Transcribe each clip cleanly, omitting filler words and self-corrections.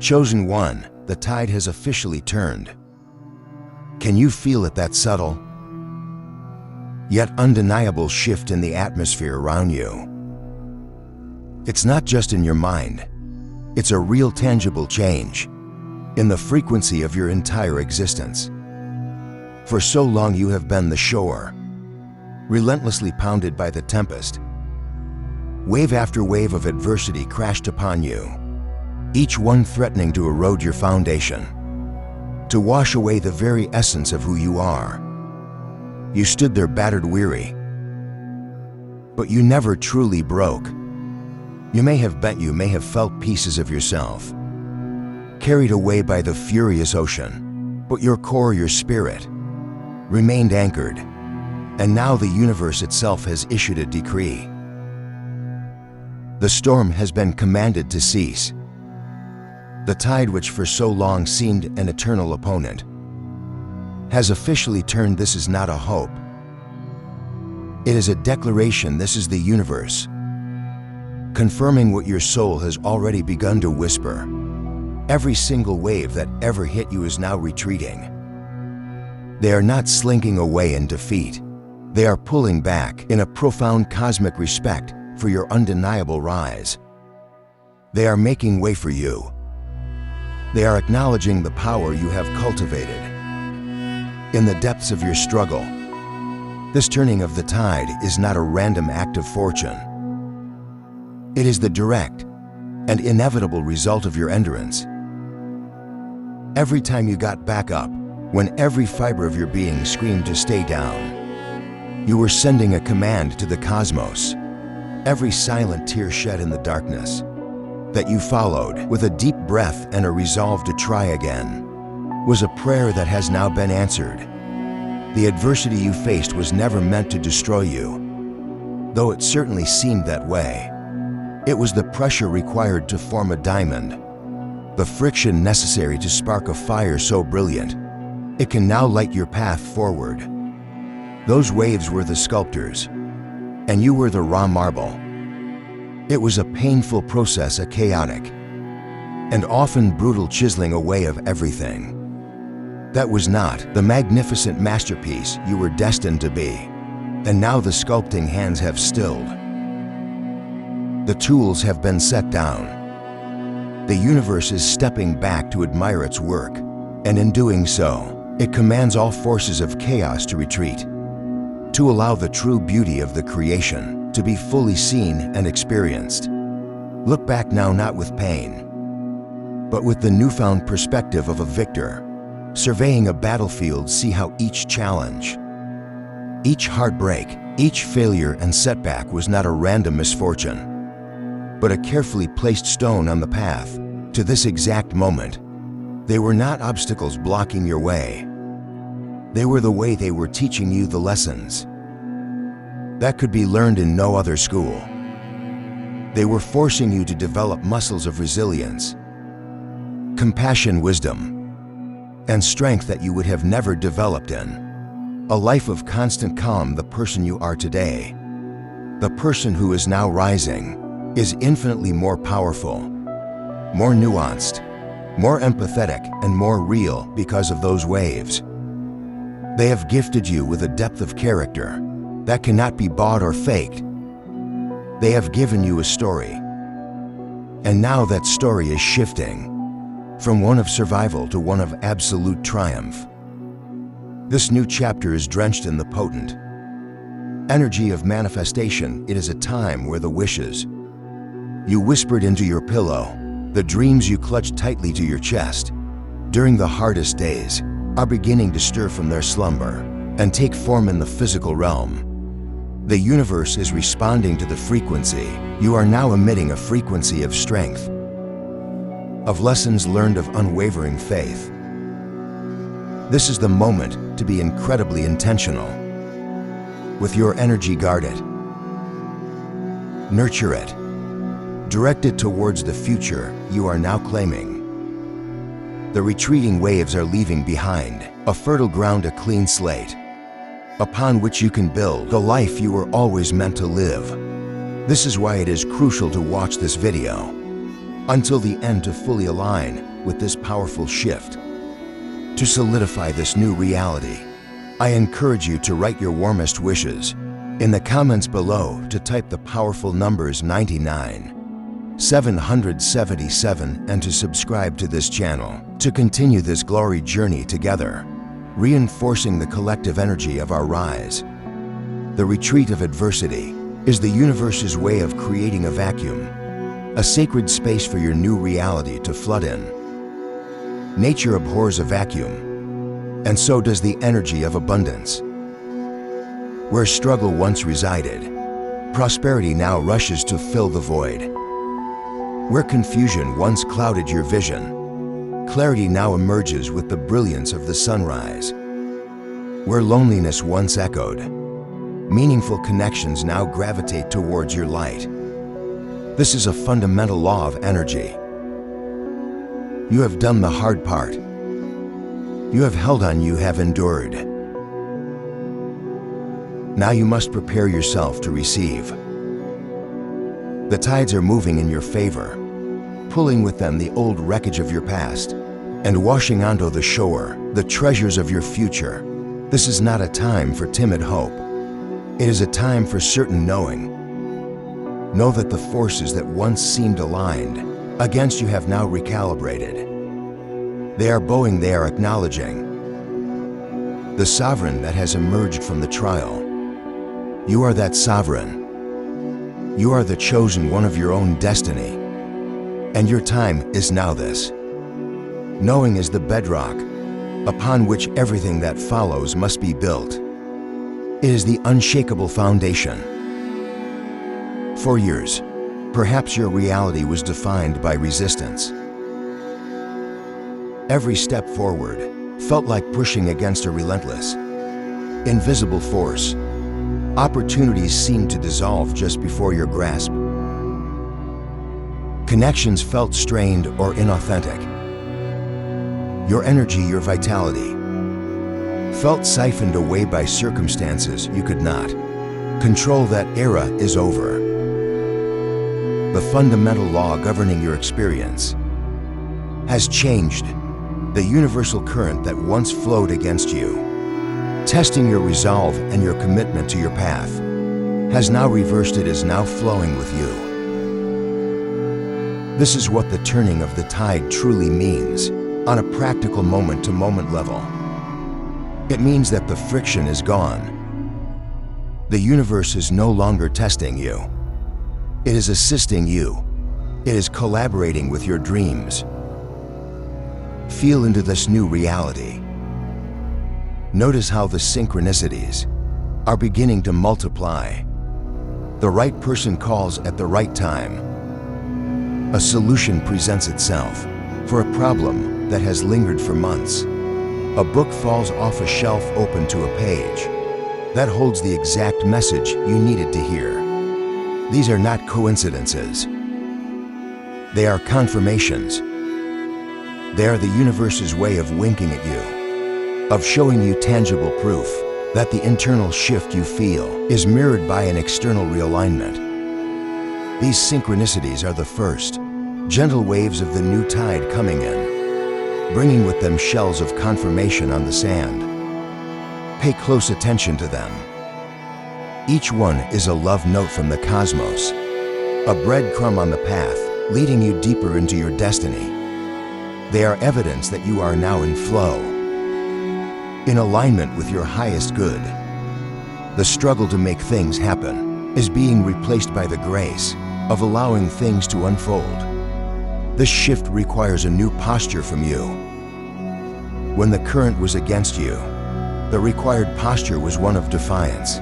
Chosen one, the tide has officially turned. Can you feel it, that subtle, yet undeniable shift in the atmosphere around you? It's not just in your mind. It's a real, tangible change in the frequency of your entire existence. For so long you have been the shore, relentlessly pounded by the tempest. Wave after wave of adversity crashed upon you, each one threatening to erode your foundation, to wash away the very essence of who you are. You stood there battered, weary, but you never truly broke. You may have felt pieces of yourself, carried away by the furious ocean, but your core, your spirit, remained anchored. And now the universe itself has issued a decree. The storm has been commanded to cease. The tide, which for so long seemed an eternal opponent, has officially turned. This is not a hope. It is a declaration. This is the universe confirming what your soul has already begun to whisper. Every single wave that ever hit you is now retreating. They are not slinking away in defeat. They are pulling back in a profound cosmic respect for your undeniable rise. They are making way for you. They are acknowledging the power you have cultivated in the depths of your struggle. This turning of the tide is not a random act of fortune. It is the direct and inevitable result of your endurance. Every time you got back up, when every fiber of your being screamed to stay down, you were sending a command to the cosmos. Every silent tear shed in the darkness that you followed with a deep breath and a resolve to try again was a prayer that has now been answered. The adversity you faced was never meant to destroy you, though it certainly seemed that way. It was the pressure required to form a diamond, the friction necessary to spark a fire so brilliant it can now light your path forward. Those waves were the sculptors, and you were the raw marble. It was a painful process, a chaotic and often brutal chiseling away of everything that was not the magnificent masterpiece you were destined to be. And now the sculpting hands have stilled. The tools have been set down. The universe is stepping back to admire its work, and in doing so, it commands all forces of chaos to retreat, to allow the true beauty of the creation to be fully seen and experienced. Look back now, not with pain, but with the newfound perspective of a victor. Surveying a battlefield, see how each challenge, each heartbreak, each failure and setback was not a random misfortune, but a carefully placed stone on the path to this exact moment. They were not obstacles blocking your way. They were the way. They were teaching you the lessons that could be learned in no other school. They were forcing you to develop muscles of resilience, compassion, wisdom, and strength that you would have never developed in a life of constant calm. The person you are today, the person who is now rising, is infinitely more powerful, more nuanced, more empathetic, and more real because of those waves. They have gifted you with a depth of character that cannot be bought or faked. They have given you a story, and now that story is shifting from one of survival to one of absolute triumph. This new chapter is drenched in the potent energy of manifestation. It is a time where the wishes you whispered into your pillow, the dreams you clutched tightly to your chest during the hardest days, are beginning to stir from their slumber and take form in the physical realm. The universe is responding to the frequency you are now emitting, a frequency of strength, of lessons learned, of unwavering faith. This is the moment to be incredibly intentional with your energy. Guard it, nurture it, direct it towards the future you are now claiming. The retreating waves are leaving behind a fertile ground, a clean slate, upon which you can build the life you were always meant to live. This is why it is crucial to watch this video. until the end to fully align with this powerful shift. To solidify this new reality, I encourage you to write your warmest wishes in the comments below, to type the powerful numbers 99, 777, and to subscribe to this channel to continue this glory journey together, reinforcing the collective energy of our rise. The retreat of adversity is the universe's way of creating a vacuum, a sacred space for your new reality to flood in. Nature abhors a vacuum, and so does the energy of abundance. Where struggle once resided, prosperity now rushes to fill the void. Where confusion once clouded your vision, clarity now emerges with the brilliance of the sunrise. Where loneliness once echoed, meaningful connections now gravitate towards your light. This is a fundamental law of energy. You have done the hard part. You have held on, you have endured. Now you must prepare yourself to receive. The tides are moving in your favor, pulling with them the old wreckage of your past and washing onto the shore the treasures of your future. This is not a time for timid hope. It is a time for certain knowing. Know that the forces that once seemed aligned against you have now recalibrated. They are bowing, they are acknowledging the sovereign that has emerged from the trial. You are that sovereign. You are the chosen one of your own destiny. And your time is now this. Knowing is the bedrock upon which everything that follows must be built. It is the unshakable foundation. For years, perhaps your reality was defined by resistance. Every step forward felt like pushing against a relentless, invisible force. Opportunities seemed to dissolve just before your grasp. Connections felt strained or inauthentic. Your energy, your vitality, felt siphoned away by circumstances you could not control. That era is over. The fundamental law governing your experience has changed. The universal current that once flowed against you, testing your resolve and your commitment to your path, has now reversed. It is now flowing with you. This is what the turning of the tide truly means on a practical moment-to-moment level. It means that the friction is gone. The universe is no longer testing you. It is assisting you. It is collaborating with your dreams. Feel into this new reality. Notice how the synchronicities are beginning to multiply. The right person calls at the right time. A solution presents itself for a problem that has lingered for months. A book falls off a shelf, open to a page that holds the exact message you needed to hear. These are not coincidences. They are confirmations. They are the universe's way of winking at you, of showing you tangible proof that the internal shift you feel is mirrored by an external realignment. These synchronicities are the first, gentle waves of the new tide coming in, bringing with them shells of confirmation on the sand. Pay close attention to them. Each one is a love note from the cosmos, a breadcrumb on the path leading you deeper into your destiny. They are evidence that you are now in flow, in alignment with your highest good. The struggle to make things happen is being replaced by the grace of allowing things to unfold. This shift requires a new posture from you. When the current was against you, the required posture was one of defiance,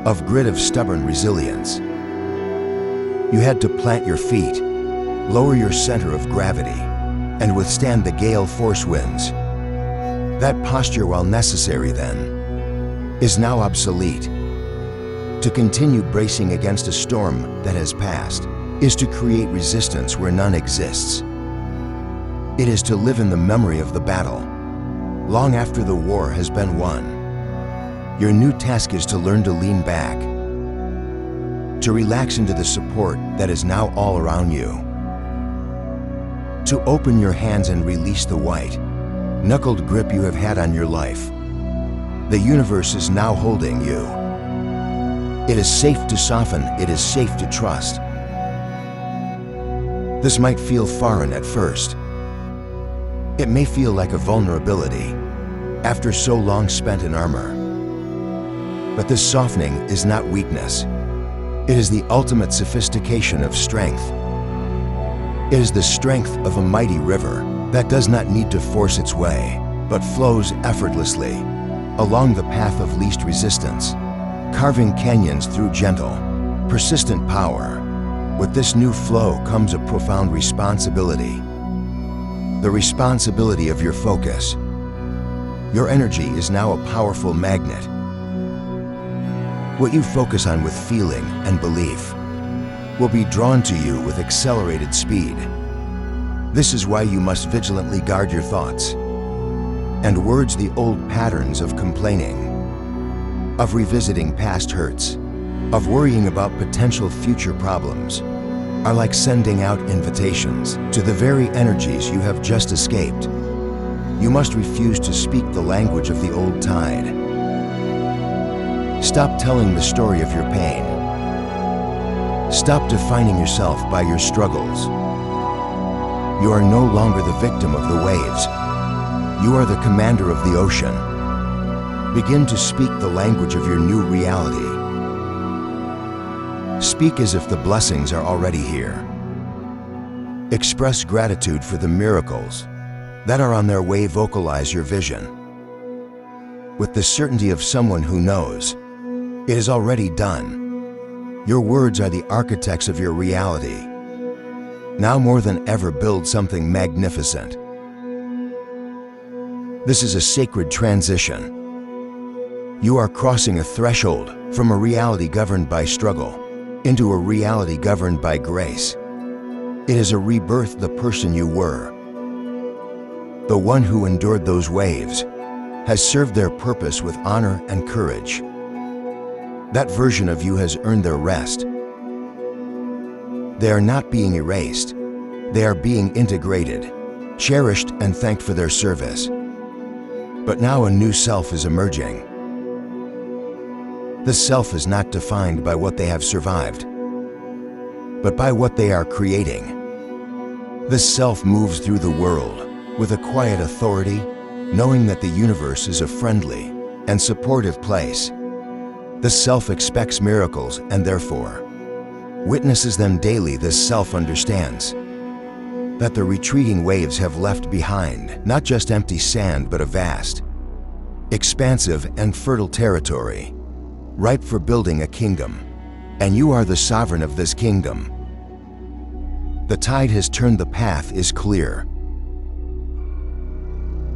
of grit, of stubborn resilience. You had to plant your feet, lower your center of gravity, and withstand the gale force winds. That posture, while necessary then, is now obsolete. To continue bracing against a storm that has passed is to create resistance where none exists. It is to live in the memory of the battle, long after the war has been won. Your new task is to learn to lean back, to relax into the support that is now all around you. to open your hands and release the white, knuckled grip you have had on your life. The universe is now holding you. It is safe to soften, it is safe to trust. This might feel foreign at first. It may feel like a vulnerability after so long spent in armor. But this softening is not weakness. It is the ultimate sophistication of strength. It is the strength of a mighty river that does not need to force its way, but flows effortlessly along the path of least resistance, carving canyons through gentle, persistent power. With this new flow comes a profound responsibility. The responsibility of your focus. Your energy is now a powerful magnet. What you focus on with feeling and belief will be drawn to you with accelerated speed. This is why you must vigilantly guard your thoughts and words. The old patterns of complaining, of revisiting past hurts, of worrying about potential future problems are like sending out invitations to the very energies you have just escaped. You must refuse to speak the language of the old tide. Stop telling the story of your pain. Stop defining yourself by your struggles. You are no longer the victim of the waves. You are the commander of the ocean. Begin to speak the language of your new reality. Speak as if the blessings are already here. Express gratitude for the miracles that are on their way. Vocalize your vision with the certainty of someone who knows it is already done. Your words are the architects of your reality. Now more than ever, build something magnificent. This is a sacred transition. You are crossing a threshold from a reality governed by struggle into a reality governed by grace. It is a rebirth. The person you were, the one who endured those waves, has served their purpose with honor and courage. That version of you has earned their rest. They are not being erased. They are being integrated, cherished, and thanked for their service. But now a new self is emerging. This self is not defined by what they have survived, but by what they are creating. This self moves through the world with a quiet authority, knowing that the universe is a friendly and supportive place. This self expects miracles and therefore witnesses them daily. This self understands that the retreating waves have left behind not just empty sand, but a vast, expansive, and fertile territory, ripe for building a kingdom. And you are the sovereign of this kingdom. The tide has turned, the path is clear.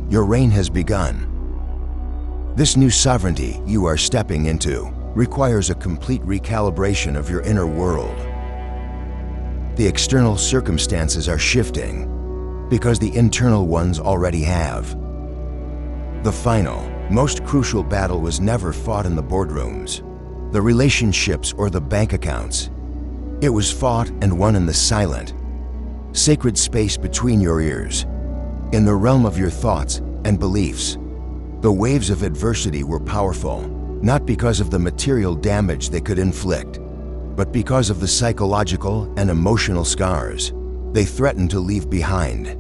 Your reign has begun. This new sovereignty you are stepping into requires a complete recalibration of your inner world. The external circumstances are shifting because the internal ones already have. The final, most crucial battle was never fought in the boardrooms, the relationships, or the bank accounts. It was fought and won in the silent, sacred space between your ears, in the realm of your thoughts and beliefs. The waves of adversity were powerful, not because of the material damage they could inflict, but because of the psychological and emotional scars they threatened to leave behind.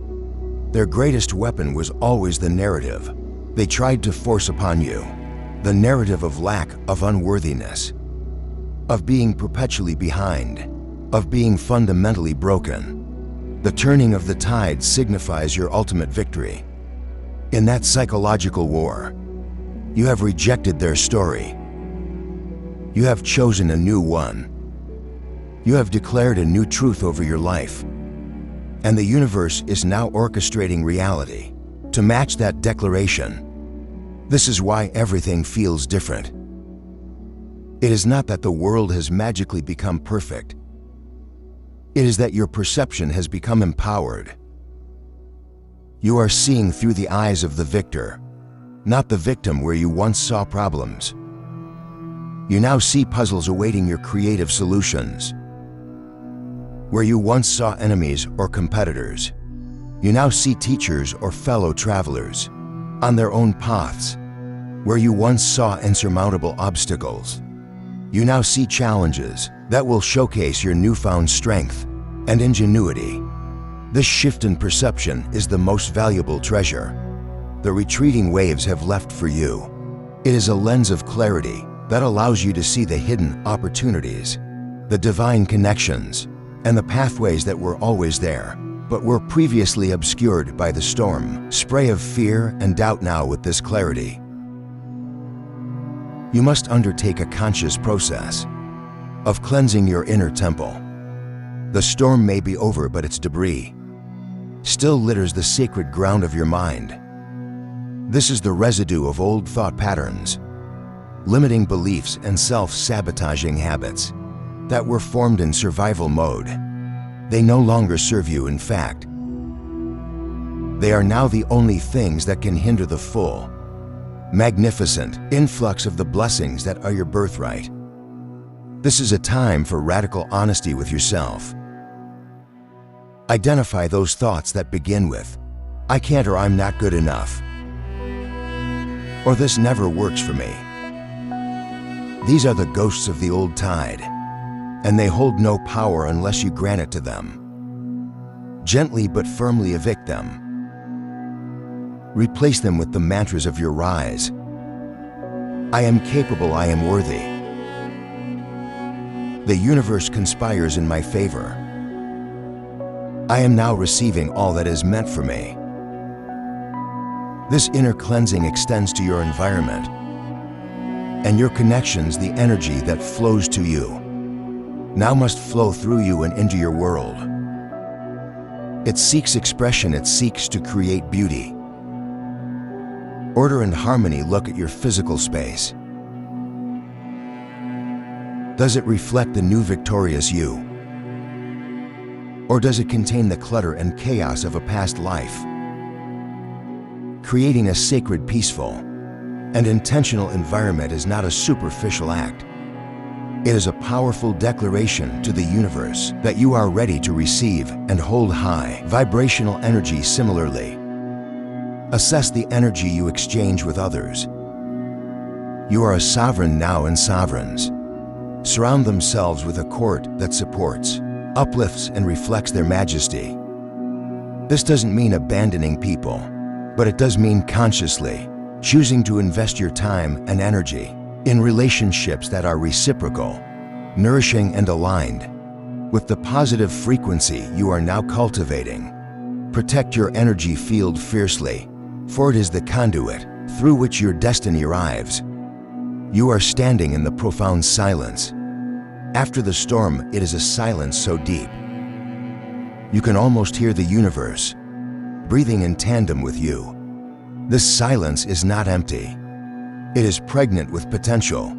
Their greatest weapon was always the narrative they tried to force upon you, the narrative of lack, of unworthiness, of being perpetually behind, of being fundamentally broken. The turning of the tide signifies your ultimate victory. In that psychological war, you have rejected their story. You have chosen a new one. You have declared a new truth over your life. And the universe is now orchestrating reality to match that declaration. This is why everything feels different. It is not that the world has magically become perfect. It is that your perception has become empowered. You are seeing through the eyes of the victor, not the victim where you once saw problems. You now see puzzles awaiting your creative solutions. Where you once saw enemies or competitors, You now see teachers or fellow travelers on their own paths. Where you once saw insurmountable obstacles, you now see challenges that will showcase your newfound strength and ingenuity. This shift in perception is the most valuable treasure the retreating waves have left for you. It is a lens of clarity that allows you to see the hidden opportunities, the divine connections, and the pathways that were always there, but were previously obscured by the storm spray of fear and doubt. Now, with this clarity, you must undertake a conscious process of cleansing your inner temple. The storm may be over, but its debris still litters the sacred ground of your mind. This is the residue of old thought patterns, limiting beliefs, and self-sabotaging habits that were formed in survival mode. They no longer serve you. In fact, they are now the only things that can hinder the full, magnificent influx of the blessings that are your birthright. This is a time for radical honesty with yourself. Identify those thoughts that begin with, "I can't," or "I'm not good enough," or "this never works for me." These are the ghosts of the old tide, and they hold no power unless you grant it to them. Gently but firmly evict them. Replace them with the mantras of your rise. I am capable, I am worthy. The universe conspires in my favor. I am now receiving all that is meant for me. This inner cleansing extends to your environment and your connections. The energy that flows to you now must flow through you and into your world. It seeks expression, it seeks to create beauty, order, and harmony. Look at your physical space. Does it reflect the new victorious you? Or does it contain the clutter and chaos of a past life? Creating a sacred, peaceful, and intentional environment is not a superficial act. It is a powerful declaration to the universe that you are ready to receive and hold high vibrational energy. Similarly, assess the energy you exchange with others. You are a sovereign now, and sovereigns surround themselves with a court that supports, uplifts, and reflects their majesty. This doesn't mean abandoning people, but it does mean consciously choosing to invest your time and energy in relationships that are reciprocal, nourishing, and aligned with the positive frequency you are now cultivating. Protect your energy field fiercely, for it is the conduit through which your destiny arrives. You are standing in the profound silence. After the storm, it is a silence so deep you can almost hear the universe breathing in tandem with you. This silence is not empty. It is pregnant with potential.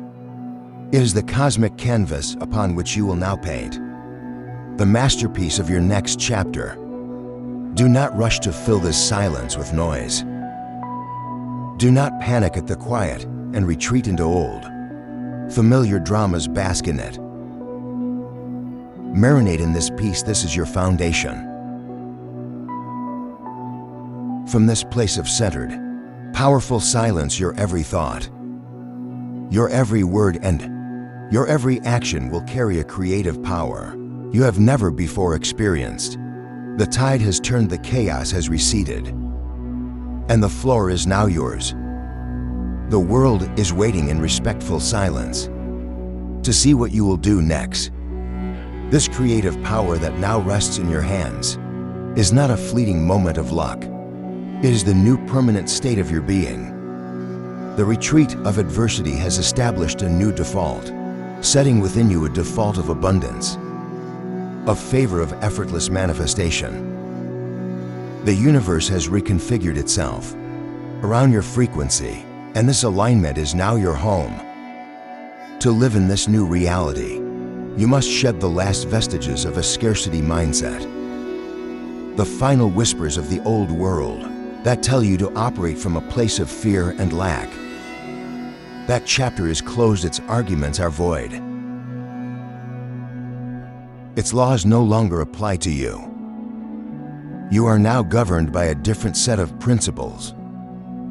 It is the cosmic canvas upon which you will now paint the masterpiece of your next chapter. Do not rush to fill this silence with noise. Do not panic at the quiet and retreat into old, familiar dramas. Bask in it. Marinate in this peace. This is your foundation. From this place of centered, powerful silence, your every thought, your every word, and your every action will carry a creative power you have never before experienced. The tide has turned, the chaos has receded, and the floor is now yours. The world is waiting in respectful silence to see what you will do next. This creative power that now rests in your hands is not a fleeting moment of luck. It is the new permanent state of your being. The retreat of adversity has established a new default, setting within you a default of abundance, of favor, of effortless manifestation. The universe has reconfigured itself around your frequency, and this alignment is now your home. To live in this new reality, you must shed the last vestiges of a scarcity mindset, the final whispers of the old world that tell you to operate from a place of fear and lack. That chapter is closed, its arguments are void. Its laws no longer apply to you. You are now governed by a different set of principles.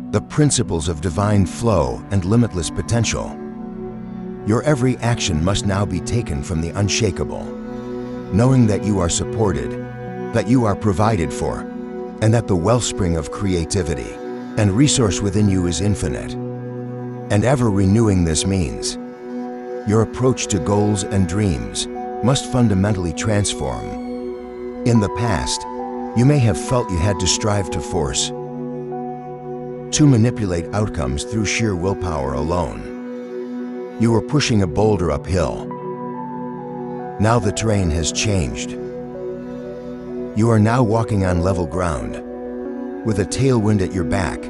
The principles of divine flow and limitless potential. Your every action must now be taken from the unshakable, knowing that you are supported, that you are provided for, and that the wellspring of creativity and resource within you is infinite. And ever renewing this means, your approach to goals and dreams must fundamentally transform. In the past, you may have felt you had to strive to force, to manipulate outcomes through sheer willpower alone. You were pushing a boulder uphill. Now the terrain has changed. You are now walking on level ground, with a tailwind at your back.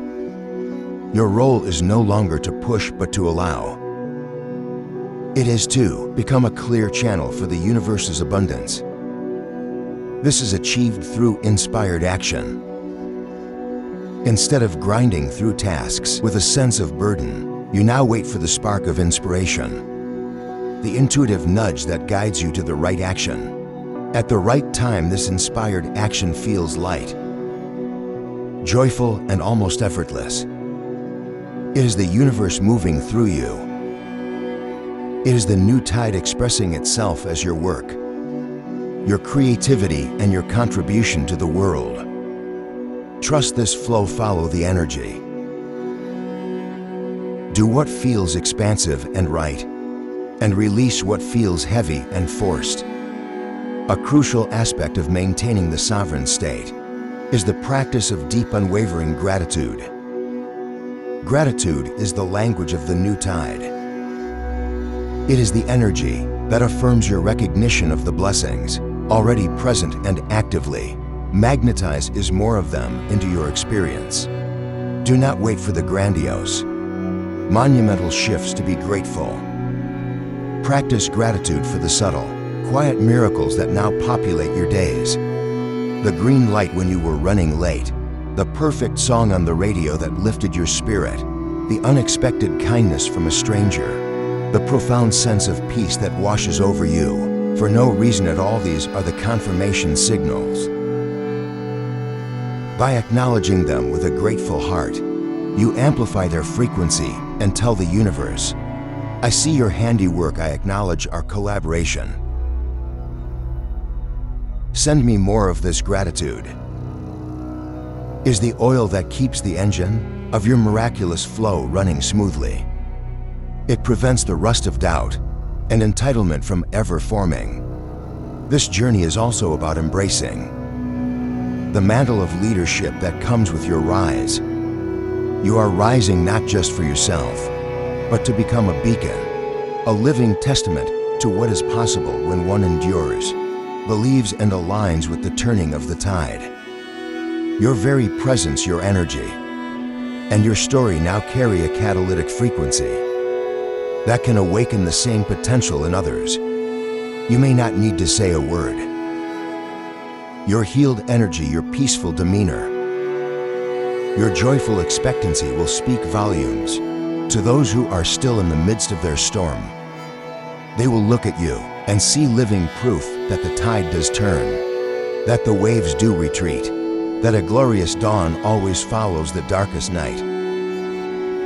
Your role is no longer to push but to allow. It is to become a clear channel for the universe's abundance. This is achieved through inspired action. Instead of grinding through tasks with a sense of burden, you now wait for the spark of inspiration, the intuitive nudge that guides you to the right action. At the right time, this inspired action feels light, joyful, and almost effortless. It is the universe moving through you. It is the new tide expressing itself as your work, your creativity, and your contribution to the world. Trust this flow, follow the energy. Do what feels expansive and right, and release what feels heavy and forced. A crucial aspect of maintaining the sovereign state is the practice of deep, unwavering gratitude. Gratitude is the language of the new tide. It is the energy that affirms your recognition of the blessings already present and actively magnetizes more of them into your experience. Do not wait for the grandiose, monumental shifts to be grateful. Practice gratitude for the subtle, quiet miracles that now populate your days. The green light when you were running late, the perfect song on the radio that lifted your spirit, the unexpected kindness from a stranger, the profound sense of peace that washes over you for no reason at all. These are the confirmation signals. By acknowledging them with a grateful heart, you amplify their frequency and tell the universe, I see your handiwork, I acknowledge our collaboration. Send me more of this gratitude. Is the oil that keeps the engine of your miraculous flow running smoothly. It prevents the rust of doubt and entitlement from ever forming. This journey is also about embracing the mantle of leadership that comes with your rise. You are rising not just for yourself, but to become a beacon, a living testament to what is possible when one endures, believes, and aligns with the turning of the tide. Your very presence, your energy, and your story now carry a catalytic frequency that can awaken the same potential in others. You may not need to say a word. Your healed energy, your peaceful demeanor, your joyful expectancy will speak volumes to those who are still in the midst of their storm. They will look at you and see living proof that the tide does turn, that the waves do retreat, that a glorious dawn always follows the darkest night.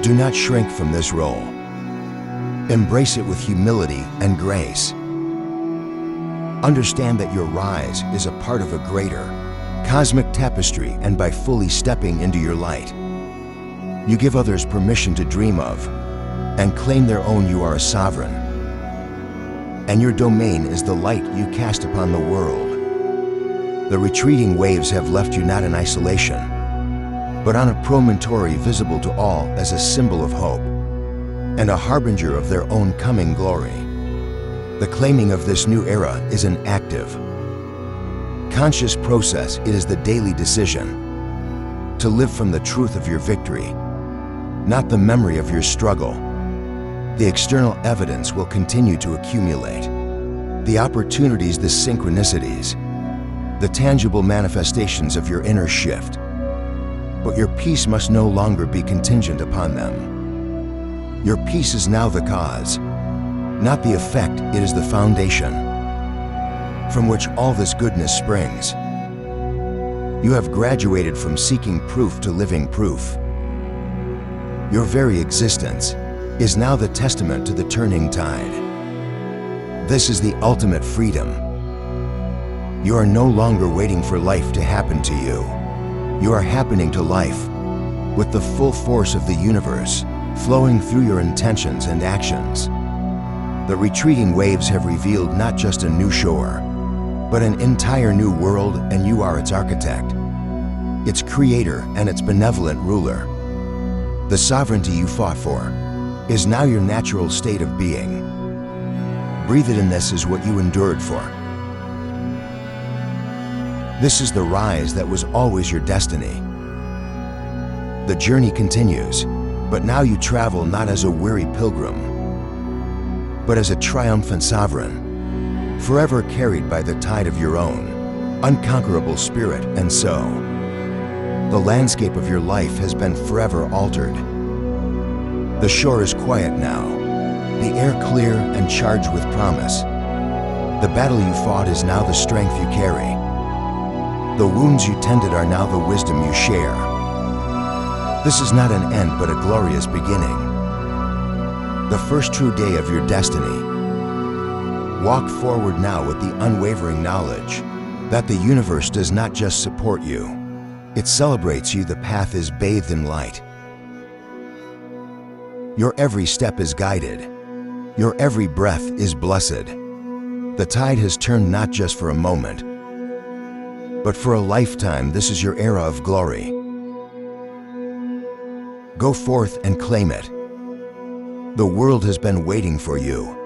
Do not shrink from this role. Embrace it with humility and grace. Understand that your rise is a part of a greater cosmic tapestry, and by fully stepping into your light, you give others permission to dream of and claim their own. You are a sovereign, and your domain is the light you cast upon the world. The retreating waves have left you not in isolation, but on a promontory visible to all as a symbol of hope and a harbinger of their own coming glory. The claiming of this new era is an active, conscious process. It is the daily decision to live from the truth of your victory, not the memory of your struggle. The external evidence will continue to accumulate. The opportunities, the synchronicities, the tangible manifestations of your inner shift. But your peace must no longer be contingent upon them. Your peace is now the cause, not the effect. It is the foundation from which all this goodness springs. You have graduated from seeking proof to living proof. Your very existence is now the testament to the turning tide. This is the ultimate freedom. You are no longer waiting for life to happen to you. You are happening to life with the full force of the universe flowing through your intentions and actions. The retreating waves have revealed not just a new shore, but an entire new world, and you are its architect, its creator, and its benevolent ruler. The sovereignty you fought for is now your natural state of being. Breathe it in. This is what you endured for. This is the rise that was always your destiny. The journey continues, but now you travel not as a weary pilgrim, but as a triumphant sovereign, forever carried by the tide of your own unconquerable spirit. And so, the landscape of your life has been forever altered. The shore is quiet now, the air clear and charged with promise. The battle you fought is now the strength you carry. The wounds you tended are now the wisdom you share. This is not an end, but a glorious beginning. The first true day of your destiny. Walk forward now with the unwavering knowledge that the universe does not just support you, it celebrates you. The path is bathed in light. Your every step is guided. Your every breath is blessed. The tide has turned not just for a moment, but for a lifetime. This is your era of glory. Go forth and claim it. The world has been waiting for you.